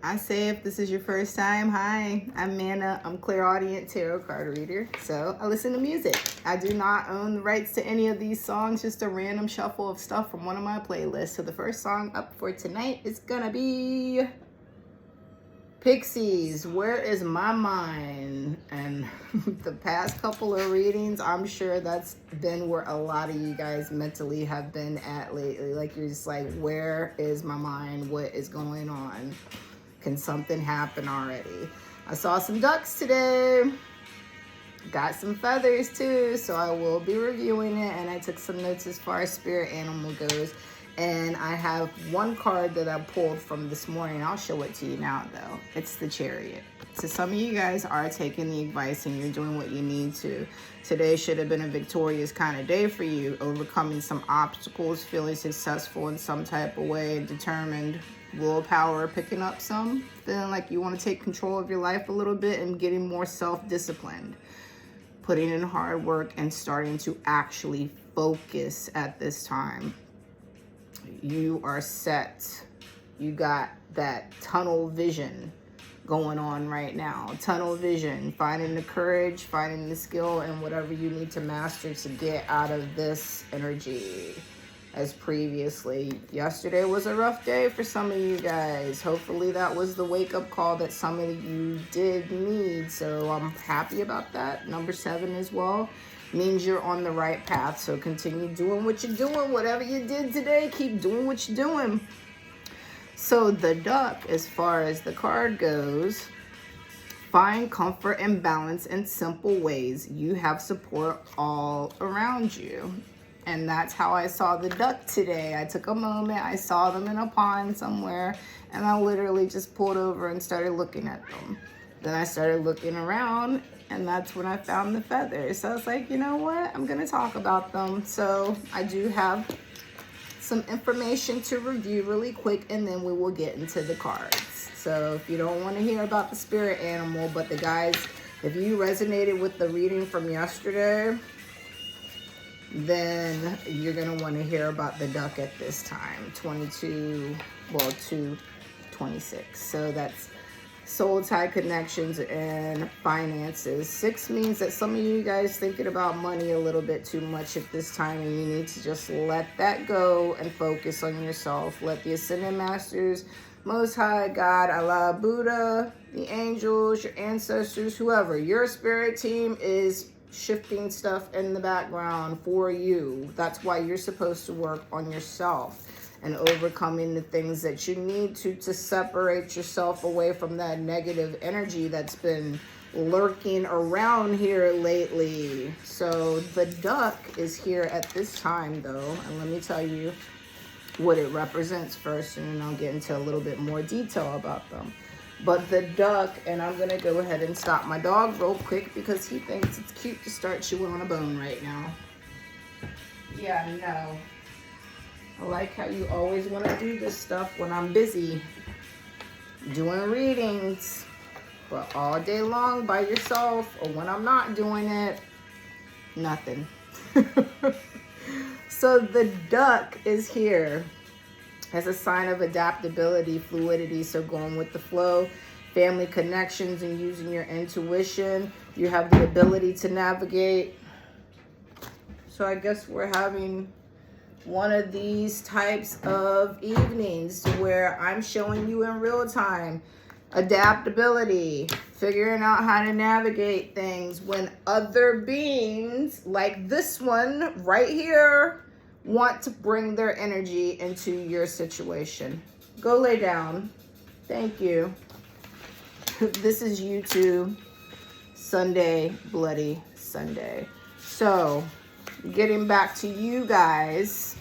I say if this is your first time, hi, I'm Mana. I'm clairaudient tarot card reader. So I listen to music. I do not own the rights to any of these songs, just a random shuffle of stuff from one of my playlists. So the first song up for tonight is gonna be Pixies, Where Is My Mind? And the past couple of readings, I'm sure that's been where a lot of you guys mentally have been at lately. Like you're just like, where is my mind? What is going on? Can something happen already? I saw some ducks today. Got some feathers too, so I will be reviewing it. And I took some notes as far as spirit animal goes. And I have one card that I pulled from this morning. I'll show it to you now though. It's the Chariot. So some of you guys are taking the advice and you're doing what you need to. Today should have been a victorious kind of day for you, overcoming some obstacles, feeling successful in some type of way, determined, willpower picking up some, feeling like you want to take control of your life a little bit and getting more self-disciplined, putting in hard work and starting to actually focus at this time. You are set. You got that tunnel vision going on right now. Tunnel vision, finding the courage, finding the skill, and whatever you need to master to get out of this energy. As previously, yesterday was a rough day for some of you guys. Hopefully that was the wake-up call that some of you did need. So I'm happy about that. Number 7 as well means you're on the right path. So continue doing what you're doing. Whatever you did today, keep doing what you're doing. So the duck, as far as the card goes, find comfort and balance in simple ways. You have support all around you. And that's how I saw the duck today. I took a moment, I saw them in a pond somewhere, and I literally just pulled over and started looking at them. Then I started looking around, and that's when I found the feathers. So I was like, you know what? I'm gonna talk about them. So I do have some information to review really quick, and then we will get into the cards. So if you don't want to hear about the spirit animal, but the guys, if you resonated with the reading from yesterday, then you're going to want to hear about the duck at this time. 226. So that's soul tie connections and finances. 6 means that some of you guys thinking about money a little bit too much at this time, and you need to just let that go and focus on yourself. Let the Ascended Masters, Most High, God, Allah, Buddha, the angels, your ancestors, whoever, your spirit team is shifting stuff in the background for you. That's why you're supposed to work on yourself and overcoming the things that you need to separate yourself away from that negative energy that's been lurking around here lately. So the duck is here at this time though, and let me tell you what it represents first, and then I'll get into a little bit more detail about them. But the duck, and I'm going to go ahead and stop my dog real quick because he thinks it's cute to start chewing on a bone right now. Yeah, no. I like how you always want to do this stuff when I'm busy doing readings. But all day long by yourself, or when I'm not doing it, nothing. So the duck is here as a sign of adaptability, fluidity, so going with the flow, family connections, and using your intuition. You have the ability to navigate. So I guess we're having one of these types of evenings to where I'm showing you in real time adaptability, figuring out how to navigate things when other beings like this one right here want to bring their energy into your situation. Go lay down. Thank you. This is YouTube Sunday, Bloody Sunday. So, getting back to you guys,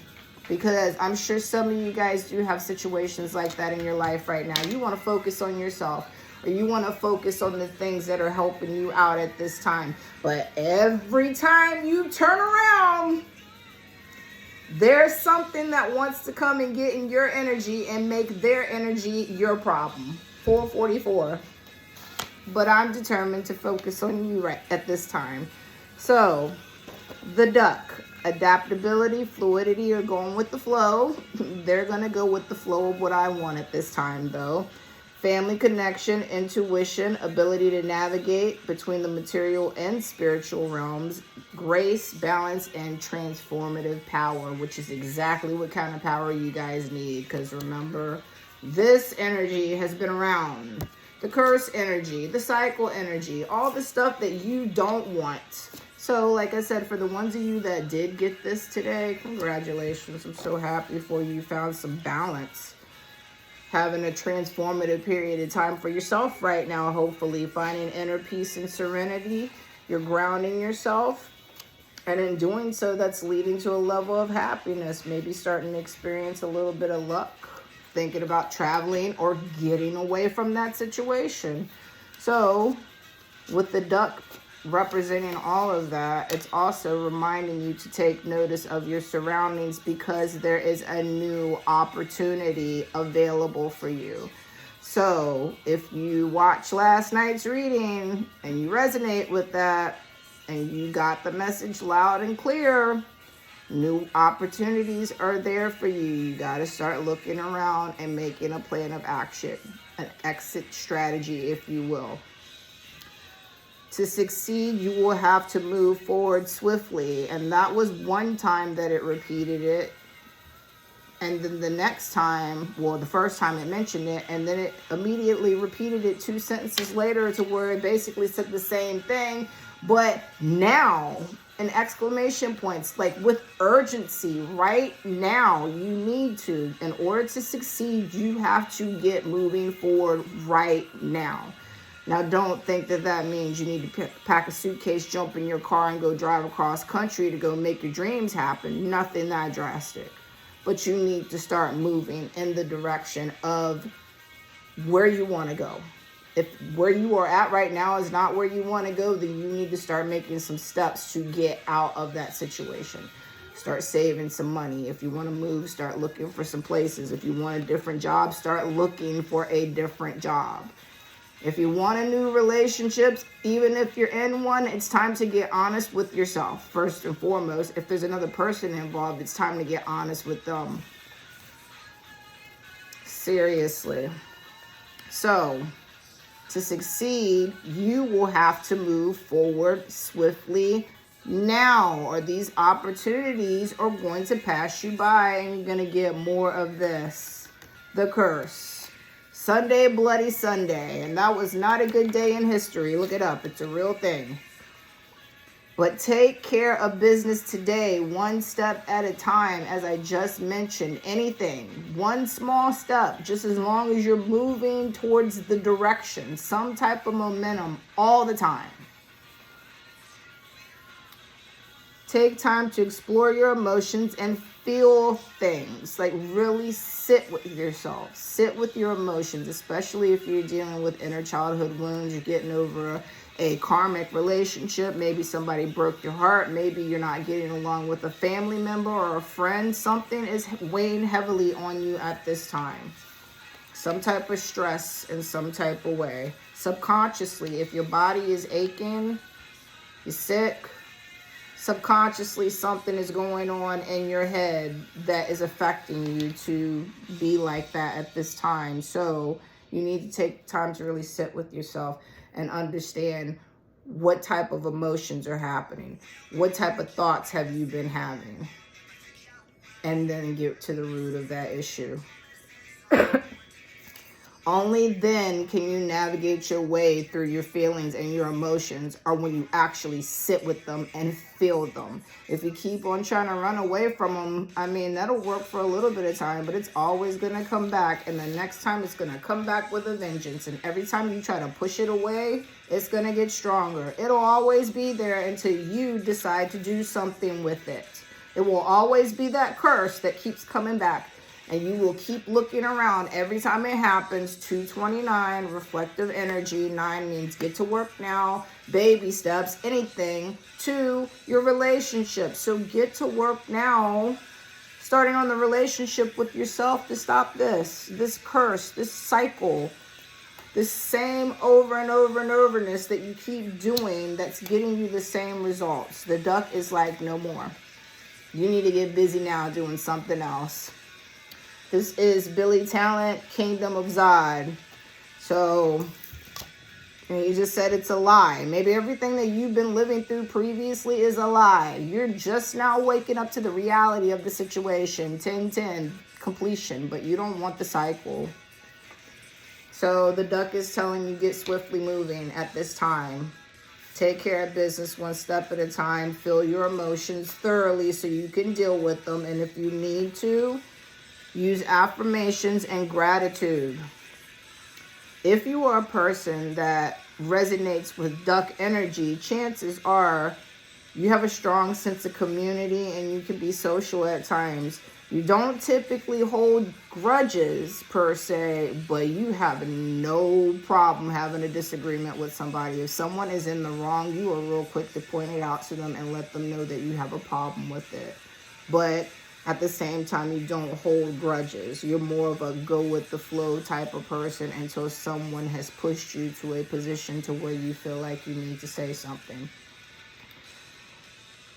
because I'm sure some of you guys do have situations like that in your life right now. You want to focus on yourself, or you want to focus on the things that are helping you out at this time. But every time you turn around, there's something that wants to come and get in your energy and make their energy your problem. 444. But I'm determined to focus on you right at this time. So, the duck, adaptability, fluidity, or going with the flow. They're going to go with the flow of what I want at this time, though. family connection, intuition, ability to navigate between the material and spiritual realms, grace, balance, and transformative power, which is exactly what kind of power you guys need. Because remember, this energy has been around. The curse energy, the cycle energy, all the stuff that you don't want. So like I said, for the ones of you that did get this today, congratulations. I'm so happy for you. You found some balance. Having a transformative period of time for yourself right now, hopefully. Finding inner peace and serenity. You're grounding yourself. And in doing so, that's leading to a level of happiness. Maybe starting to experience a little bit of luck. Thinking about traveling or getting away from that situation. So, with the duck representing all of that, it's also reminding you to take notice of your surroundings, because there is a new opportunity available for you. So if you watch last night's reading and you resonate with that and you got the message loud and clear, new opportunities are there for you. You got to start looking around and making a plan of action, an exit strategy, if you will. To succeed, you will have to move forward swiftly. And that was one time that it repeated it. And then the next time, well, the first time it mentioned it, and then it immediately repeated it 2 sentences later to where it basically said the same thing. But now, an exclamation points, like with urgency, right now, you need to. In order to succeed, you have to get moving forward right now. Now, don't think that that means you need to pack a suitcase, jump in your car, and go drive across country to go make your dreams happen. Nothing that drastic. But you need to start moving in the direction of where you want to go. If where you are at right now is not where you want to go, then you need to start making some steps to get out of that situation. Start saving some money. If you want to move, start looking for some places. If you want a different job, start looking for a different job. If you want a new relationship, even if you're in one, it's time to get honest with yourself. First and foremost, if there's another person involved, it's time to get honest with them. Seriously. So, to succeed, you will have to move forward swiftly now, or these opportunities are going to pass you by, and you're going to get more of this. The curse. Sunday, Bloody Sunday. And that was not a good day in history. Look it up. It's a real thing. But take care of business today, one step at a time. As I just mentioned, anything, one small step, just as long as you're moving towards the direction, some type of momentum all the time. Take time to explore your emotions and feel things. Like really sit with yourself. Sit with your emotions, especially if you're dealing with inner childhood wounds. You're getting over a karmic relationship. Maybe somebody broke your heart. Maybe you're not getting along with a family member or a friend. Something is weighing heavily on you at this time. Some type of stress in some type of way. Subconsciously, if your body is aching, you're sick, subconsciously something is going on in your head that is affecting you to be like that at this time. So you need to take time to really sit with yourself and understand what type of emotions are happening. What type of thoughts have you been having? And then get to the root of that issue. Only then can you navigate your way through your feelings and your emotions, or when you actually sit with them and feel them. If you keep on trying to run away from them, I mean, that'll work for a little bit of time, but it's always going to come back. And the next time it's going to come back with a vengeance. And every time you try to push it away, it's going to get stronger. It'll always be there until you decide to do something with it. It will always be that curse that keeps coming back. And you will keep looking around every time it happens. 229, reflective energy. 9 means get to work now. Baby steps, anything. 2, your relationship. So get to work now. Starting on the relationship with yourself to stop this curse, this cycle. This same over and over and overness that you keep doing that's getting you the same results. The duck is like, no more. You need to get busy now doing something else. This is Billy Talent, Kingdom of Zod. So, and you just said it's a lie. Maybe everything that you've been living through previously is a lie. You're just now waking up to the reality of the situation. 10-10, completion, but you don't want the cycle. So the duck is telling you get swiftly moving at this time. Take care of business one step at a time. Feel your emotions thoroughly so you can deal with them. And if you need to, use affirmations and gratitude. If you are a person that resonates with duck energy, chances are you have a strong sense of community and you can be social at times. You don't typically hold grudges per se, but you have no problem having a disagreement with somebody. If someone is in the wrong, you are real quick to point it out to them and let them know that you have a problem with it. But at the same time, you don't hold grudges. You're more of a go with the flow type of person until someone has pushed you to a position to where you feel like you need to say something.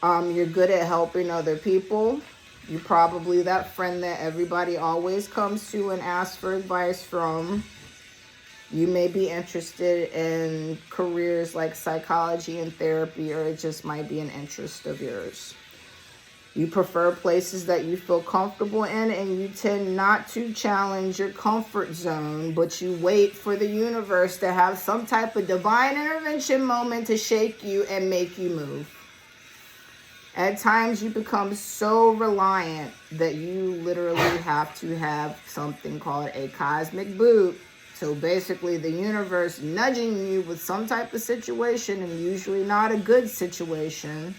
You're good at helping other people. You're probably that friend that everybody always comes to and asks for advice from. You may be interested in careers like psychology and therapy, or it just might be an interest of yours. You prefer places that you feel comfortable in, and you tend not to challenge your comfort zone, but you wait for the universe to have some type of divine intervention moment to shake you and make you move. At times, you become so reliant that you literally have to have something called a cosmic boot. So basically, the universe nudging you with some type of situation, and usually not a good situation,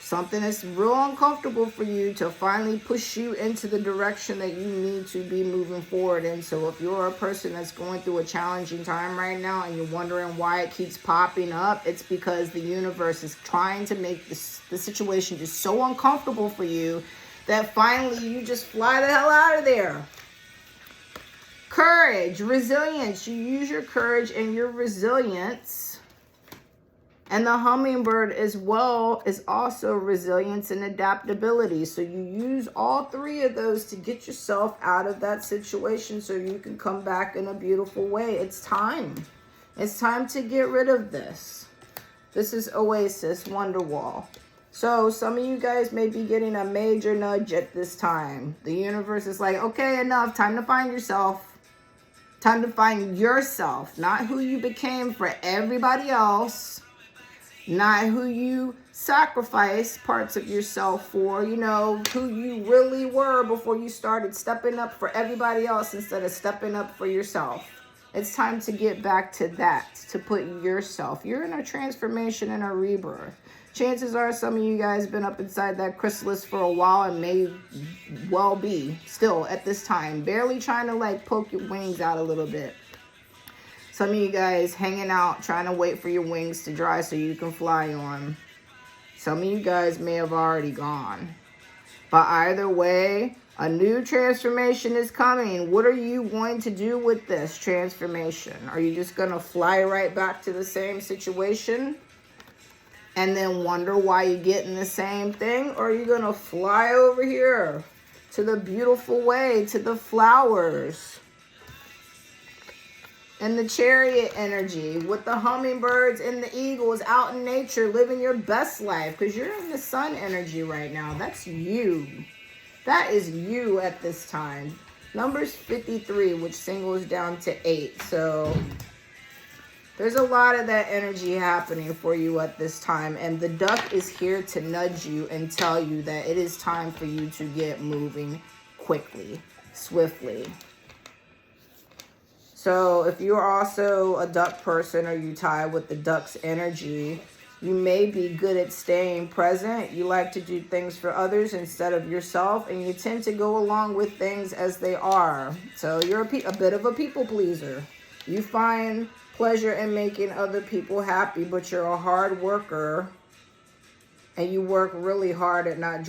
something that's real uncomfortable for you, to finally push you into the direction that you need to be moving forward in. So if you're a person that's going through a challenging time right now and you're wondering why it keeps popping up, it's because the universe is trying to make the situation just so uncomfortable for you that finally you just fly the hell out of there. Courage, resilience. You use your courage and your resilience. And the hummingbird as well is also resilience and adaptability. So you use all three of those to get yourself out of that situation so you can come back in a beautiful way. It's time. It's time to get rid of this. This is Oasis Wonderwall. So some of you guys may be getting a major nudge at this time. The universe is like, okay, enough. Time to find yourself. Time to find yourself. Not who you became for everybody else. Not who you sacrifice parts of yourself for, you know, who you really were before you started stepping up for everybody else instead of stepping up for yourself. It's time to get back to that, to put yourself. You're in a transformation and a rebirth. Chances are some of you guys been up inside that chrysalis for a while and may well be still at this time, barely trying to like poke your wings out a little bit. Some of you guys hanging out, trying to wait for your wings to dry so you can fly on. Some of you guys may have already gone. But either way, a new transformation is coming. What are you going to do with this transformation? Are you just going to fly right back to the same situation and then wonder why you get in the same thing? Or are you going to fly over here to the beautiful way, to the flowers? And the chariot energy with the hummingbirds and the eagles out in nature, living your best life, because you're in the sun energy right now. That's you. That is you at this time. Number's 53, which singles down to 8. So there's a lot of that energy happening for you at this time. And the duck is here to nudge you and tell you that it is time for you to get moving quickly, swiftly. So if you're also a duck person or you tie with the duck's energy, you may be good at staying present. You like to do things for others instead of yourself, and you tend to go along with things as they are. So you're a bit of a people pleaser. You find pleasure in making other people happy, but you're a hard worker, and you work really hard at not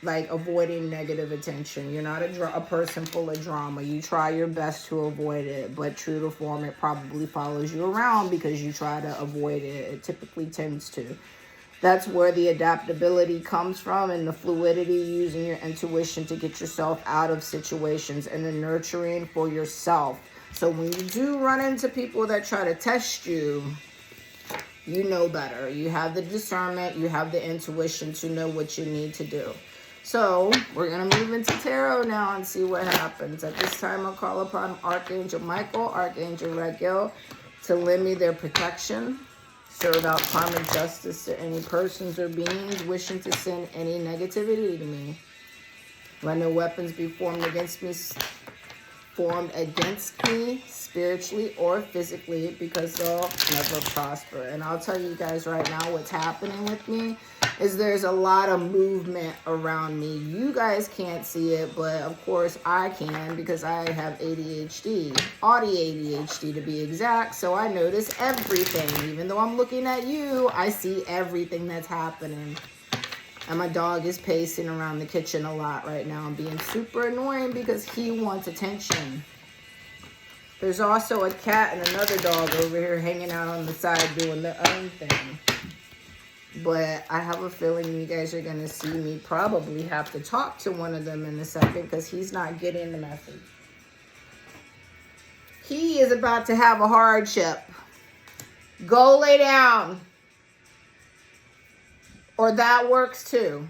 avoiding negative attention. You're not a person full of drama. You try your best to avoid it, but true to form, it probably follows you around because you try to avoid it. It typically tends to. That's where the adaptability comes from, and the fluidity, using your intuition to get yourself out of situations, and the nurturing for yourself. So when you do run into people that try to test you, you know better. You have the discernment, you have the intuition to know what you need to do. So we're going to move into tarot now and see what happens. At this time, I'll call upon Archangel Michael, Archangel Raguel to lend me their protection. Serve out karmic justice to any persons or beings wishing to send any negativity to me. Let no weapons be formed against me, spiritually or physically, because they'll never prosper. And I'll tell you guys right now what's happening with me is there's a lot of movement around me. You guys can't see it, but of course I can, because I have ADHD, audio ADHD to be exact. So I notice everything. Even though I'm looking at you, I see everything that's happening. And my dog is pacing around the kitchen a lot right now and being super annoying because he wants attention. There's also a cat and another dog over here hanging out on the side doing their own thing. But I have a feeling you guys are going to see me probably have to talk to one of them in a second because he's not getting the message. He is about to have a hardship. Go lay down. Or that works too.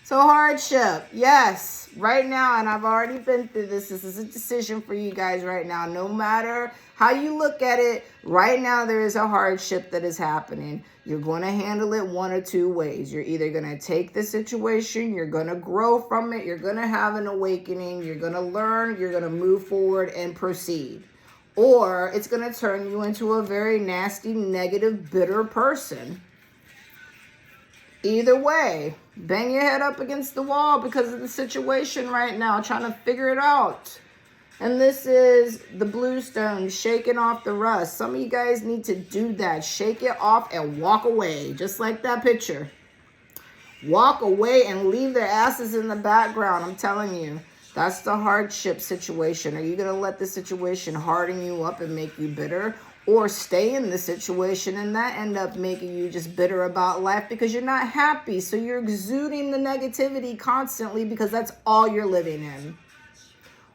So hardship, yes, right now, and I've already been through this. This is a decision for you guys right now. No matter how you look at it, right now there is a hardship that is happening. You're going to handle it one or two ways. You're either going to take the situation, you're going to grow from it, you're going to have an awakening, you're going to learn, you're going to move forward and proceed. Or it's going to turn you into a very nasty, negative, bitter person. Either way, bang your head up against the wall because of the situation right now, trying to figure it out. And this is the bluestone, shaking off the rust. Some of you guys need to do that. Shake it off and walk away, just like that picture. Walk away and leave their asses in the background. I'm telling you, that's the hardship situation. Are you going to let the situation harden you up and make you bitter? Or stay in the situation and that end up making you just bitter about life because you're not happy. So you're exuding the negativity constantly because that's all you're living in.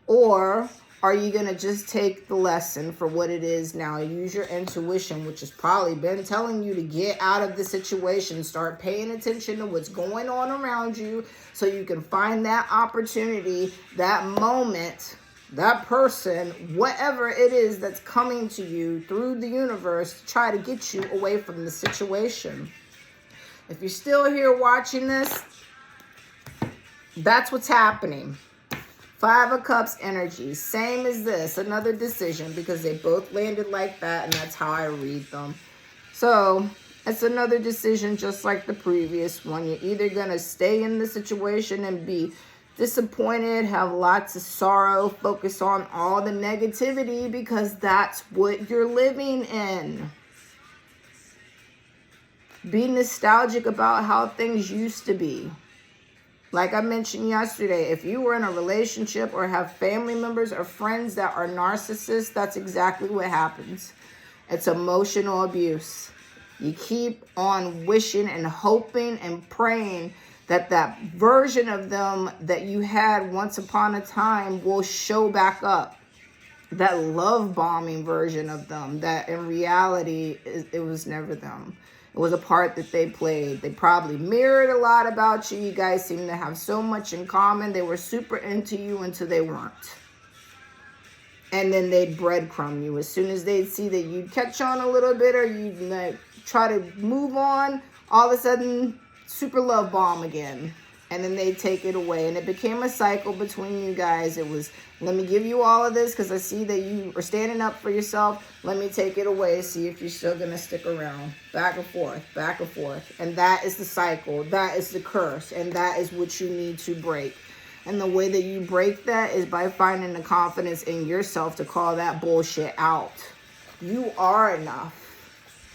Or are you going to just take the lesson for what it is now? Use your intuition, which has probably been telling you to get out of the situation. Start paying attention to what's going on around you so you can find that opportunity, that moment, that person, whatever it is that's coming to you through the universe to try to get you away from the situation. If you're still here watching this, that's what's happening. 5 of Cups energy, same as this, another decision because they both landed like that and that's how I read them. So it's another decision just like the previous one. You're either going to stay in the situation and be disappointed, have lots of sorrow, focus on all the negativity because that's what you're living in. Be nostalgic about how things used to be. Like I mentioned yesterday, if you were in a relationship or have family members or friends that are narcissists, that's exactly what happens. It's emotional abuse. You keep on wishing and hoping and praying that version of them that you had once upon a time will show back up. That love bombing version of them that in reality, it was never them. It was a part that they played. They probably mirrored a lot about you. You guys seem to have so much in common. They were super into you until they weren't. And then they'd breadcrumb you. As soon as they'd see that you'd catch on a little bit or you'd try to move on, all of a sudden, super love bomb again. And then they'd take it away. And it became a cycle between you guys. It was, let me give you all of this because I see that you are standing up for yourself. Let me take it away, see if you're still going to stick around. Back and forth, back and forth. And that is the cycle. That is the curse. And that is what you need to break. And the way that you break that is by finding the confidence in yourself to call that bullshit out. You are enough.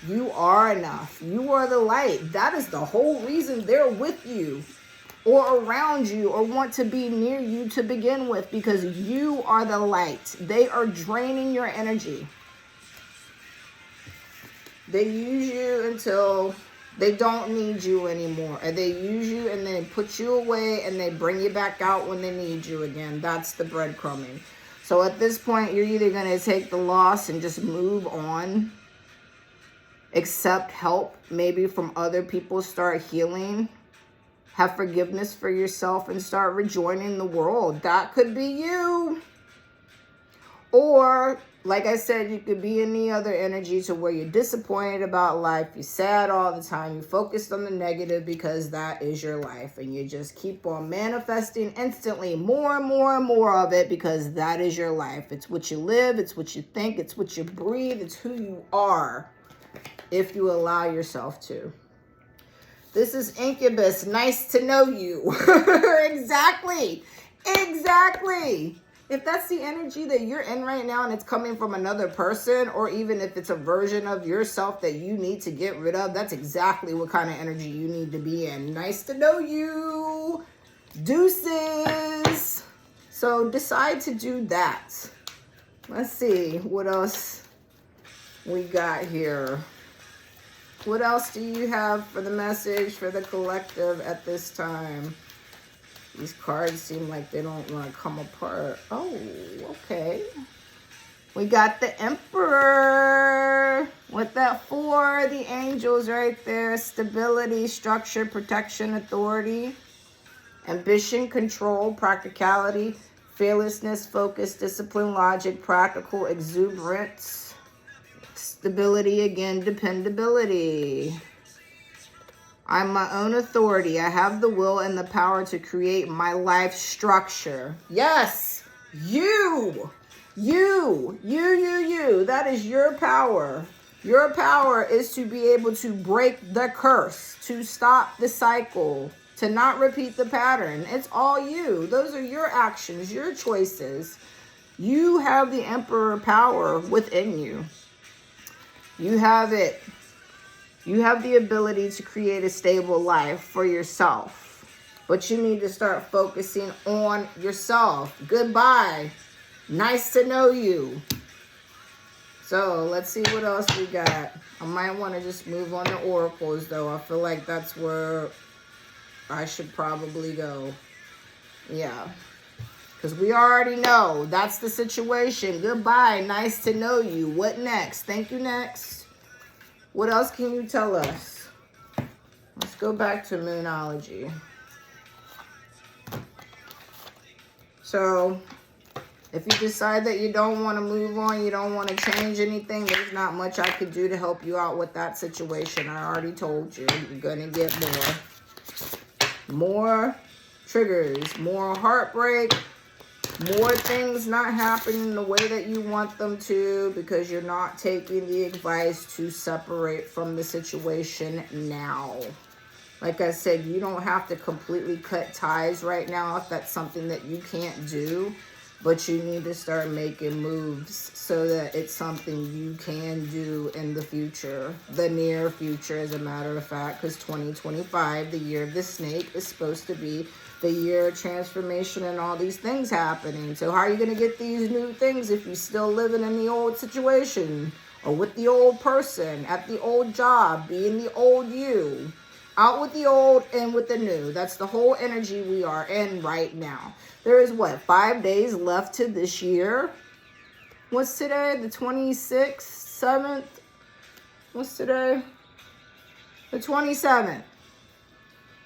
You are enough. You are the light. That is the whole reason they're with you or around you or want to be near you to begin with, because you are the light. They are draining your energy. They use you until they don't need you anymore. Or they use you and they put you away and they bring you back out when they need you again. That's the breadcrumbing. So at this point, you're either going to take the loss and just move on, accept help maybe from other people, start healing, have forgiveness for yourself, and start rejoining the world. That could be you. Or, like I said, you could be in the other energy to where you're disappointed about life, you're sad all the time, you're focused on the negative because that is your life, and you just keep on manifesting instantly more and more and more of it because that is your life. It's what you live, it's what you think, it's what you breathe, it's who you are if you allow yourself to. This is Incubus. Nice to know you. Exactly. If that's the energy that you're in right now and it's coming from another person, or even if it's a version of yourself that you need to get rid of, that's exactly what kind of energy you need to be in. Nice to know you. Deuces. So decide to do that. Let's see what else we got here. What else do you have for the message for the collective at this time? These cards seem like they don't want to come apart. Oh, okay. We got the Emperor with that 4, the angels right there. Stability, structure, protection, authority, ambition, control, practicality, fearlessness, focus, discipline, logic, practical, exuberance, stability again, dependability. I'm my own authority. I have the will and the power to create my life structure. Yes, you. That is your power. Your power is to be able to break the curse, to stop the cycle, to not repeat the pattern. It's all you. Those are your actions, your choices. You have the Emperor power within you. You have it. You have the ability to create a stable life for yourself. But you need to start focusing on yourself. Goodbye. Nice to know you. So let's see what else we got. I might want to just move on to oracles, though. I feel like that's where I should probably go. Yeah. Because we already know that's the situation. Goodbye. Nice to know you. What next? Thank you, next. What else can you tell us? Let's go back to Moonology. So, if you decide that you don't want to move on, you don't want to change anything, there's not much I could do to help you out with that situation. I already told you, you're going to get more triggers, more heartbreak, more things not happening the way that you want them to because you're not taking the advice to separate from the situation now. Like I said, you don't have to completely cut ties right now if that's something that you can't do. But you need to start making moves so that it's something you can do in the future. The near future, as a matter of fact, because 2025, the year of the snake, is supposed to be the year of transformation and all these things happening. So how are you going to get these new things if you're still living in the old situation? Or with the old person, at the old job, being the old you? Out with the old, in with the new. That's the whole energy we are in right now. There is, 5 days left to this year? What's today? The 26th? 7th? What's today? The 27th.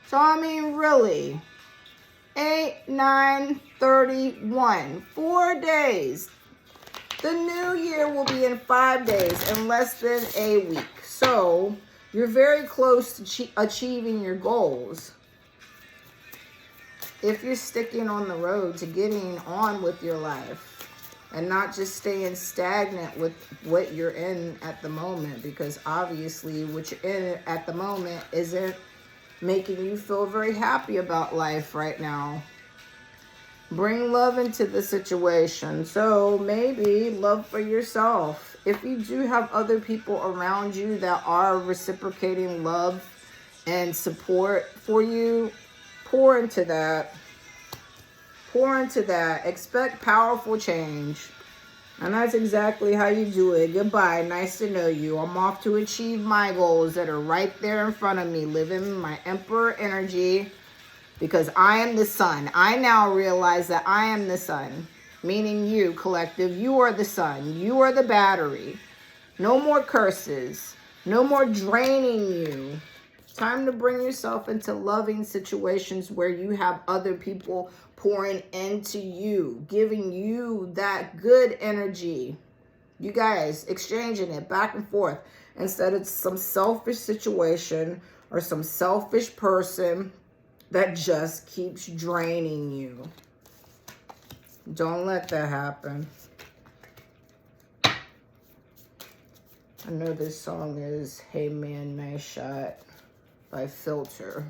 So, I mean, really. 8, 9, 31. 4 days. The new year will be in 5 days, in less than a week. So, you're very close to achieving your goals. If you're sticking on the road to getting on with your life and not just staying stagnant with what you're in at the moment, because obviously what you're in at the moment isn't making you feel very happy about life right now. Bring love into the situation. So maybe love for yourself. If you do have other people around you that are reciprocating love and support for you, pour into that. Pour into that. Expect powerful change. And that's exactly how you do it. Goodbye. Nice to know you. I'm off to achieve my goals that are right there in front of me. Living my Emperor energy. Because I am the sun. I now realize that I am the sun. meaning you, collective. You are the sun. You are the battery. No more curses. No more draining you. Time to bring yourself into loving situations where you have other people pouring into you, giving you that good energy. You guys exchanging it back and forth instead of some selfish situation or some selfish person that just keeps draining you. Don't let that happen. I know this song is Hey Man, Nice Shot by Filter.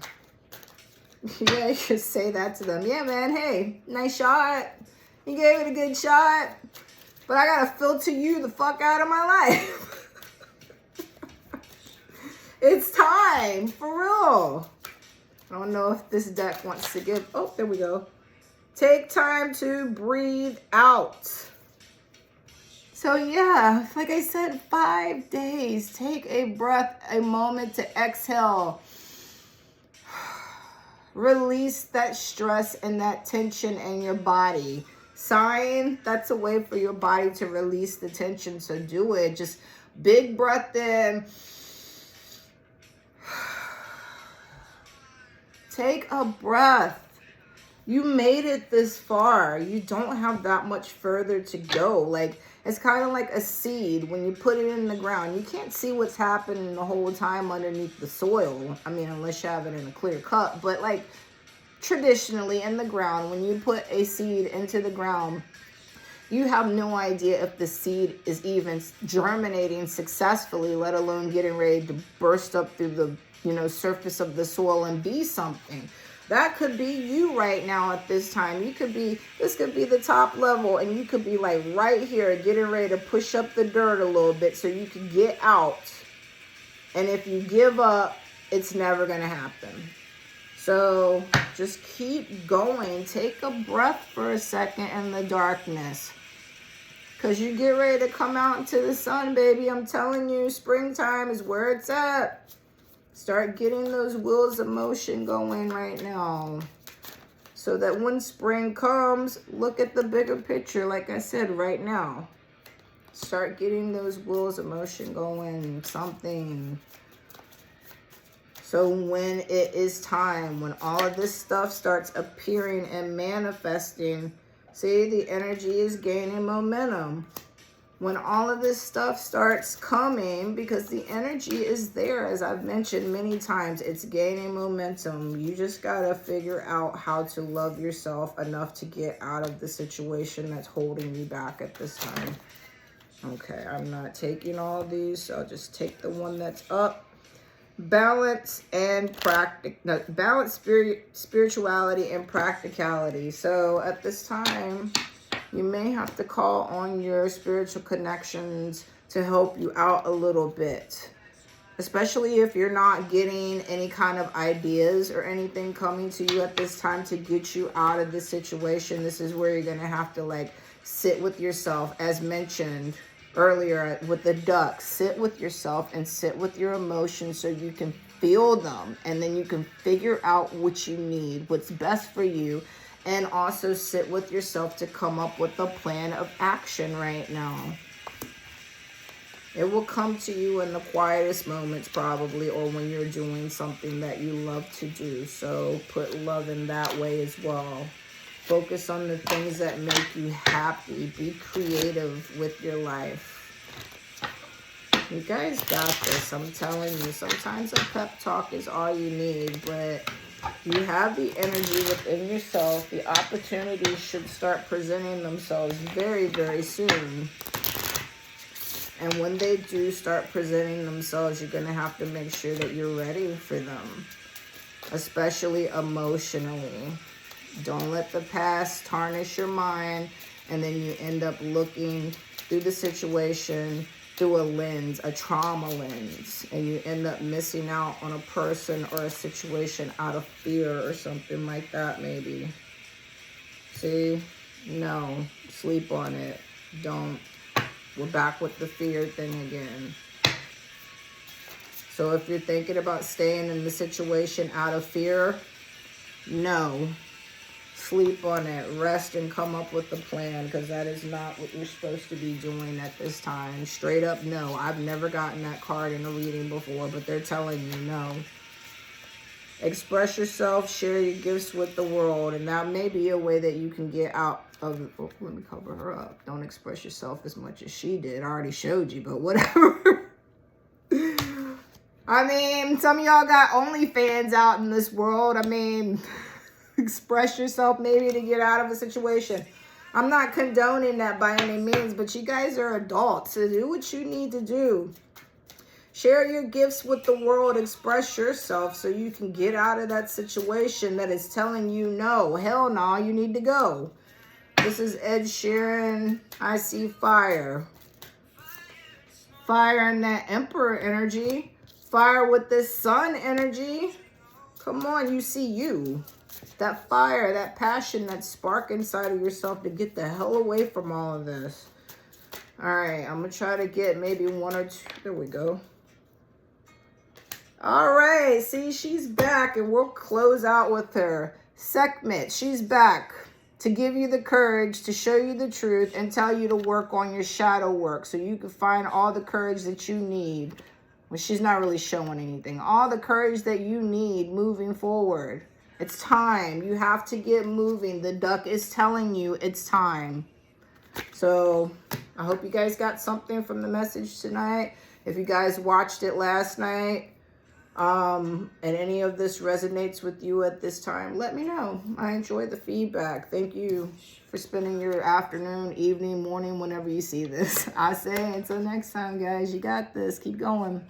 Yeah, you should say that to them. Yeah, man, hey, nice shot. You gave it a good shot, but I gotta filter you the fuck out of my life. It's time, for real. I don't know if this deck wants to give, oh, there we go. Take time to breathe out. So yeah, like I said, 5 days. Take a breath, a moment to exhale. Release that stress and that tension in your body. Sighing, that's a way for your body to release the tension. So do it. Just big breath in. Take a breath. You made it this far. You don't have that much further to go. Like, it's kind of like a seed. When you put it in the ground, you can't see what's happening the whole time underneath the soil. I mean, unless you have it in a clear cup. But like traditionally in the ground, when you put a seed into the ground, you have no idea if the seed is even germinating successfully, let alone getting ready to burst up through the, surface of the soil and be something. That could be you right now at this time. This could be the top level, and you could be like right here getting ready to push up the dirt a little bit so you can get out. And if you give up, it's never going to happen. So just keep going. Take a breath for a second in the darkness. Because you get ready to come out into the sun, baby. I'm telling you, springtime is where it's at. Start getting those wheels of motion going right now. So that when spring comes, look at the bigger picture, like I said, right now. Start getting those wheels of motion going, something. So when it is time, when all of this stuff starts appearing and manifesting, see, the energy is gaining momentum. When all of this stuff starts coming, because the energy is there, as I've mentioned many times, it's gaining momentum. You just got to figure out how to love yourself enough to get out of the situation that's holding you back at this time. Okay, I'm not taking all these, so I'll just take the one that's up. Balance and spirituality and practicality. So at this time, you may have to call on your spiritual connections to help you out a little bit. Especially if you're not getting any kind of ideas or anything coming to you at this time to get you out of this situation. This is where you're going to have to like sit with yourself, as mentioned earlier with the duck. Sit with yourself and sit with your emotions so you can feel them. And then you can figure out what you need, what's best for you. And also sit with yourself to come up with a plan of action right now. It will come to you in the quietest moments probably, or when you're doing something that you love to do. So put love in that way as well. Focus on the things that make you happy. Be creative with your life. You guys got this. I'm telling you. Sometimes a pep talk is all you need, but you have the energy within yourself. The opportunities should start presenting themselves very, very soon. And when they do start presenting themselves, you're going to have to make sure that you're ready for them, especially emotionally. Don't let the past tarnish your mind, and then you end up looking through the situation through a lens, a trauma lens, and you end up missing out on a person or a situation out of fear or something like that maybe. See? No. Sleep on it. Don't. We're back with the fear thing again. So if you're thinking about staying in the situation out of fear, no. sleep on it. Rest and come up with a plan, because that is not what you're supposed to be doing at this time. Straight up, no. I've never gotten that card in a reading before, but they're telling you no. Express yourself, share your gifts with the world, and that may be a way that you can get out of... Oh, let me cover her up. Don't express yourself as much as she did. I already showed you, but whatever. I mean, some of y'all got OnlyFans out in this world. I mean, express yourself maybe to get out of a situation. I'm not condoning that by any means, but you guys are adults, so do what you need to do. Share your gifts with the world. Express yourself so you can get out of that situation that is telling you no. Hell no, you need to go. This is Ed Sheeran. I see fire. Fire in that Emperor energy. Fire with this Sun energy. Come on, you see you. That fire, that passion, that spark inside of yourself to get the hell away from all of this. All right, I'm going to try to get maybe one or two. There we go. All right, see, she's back, and we'll close out with her. Sekhmet, she's back to give you the courage to show you the truth and tell you to work on your shadow work so you can find all the courage that you need. Well, she's not really showing anything. All the courage that you need moving forward. It's time. You have to get moving. The duck is telling you it's time. So I hope you guys got something from the message tonight. If you guys watched it last night, and any of this resonates with you at this time, let me know. I enjoy the feedback. Thank you for spending your afternoon, evening, morning, whenever you see this. I say until next time, guys, you got this. Keep going.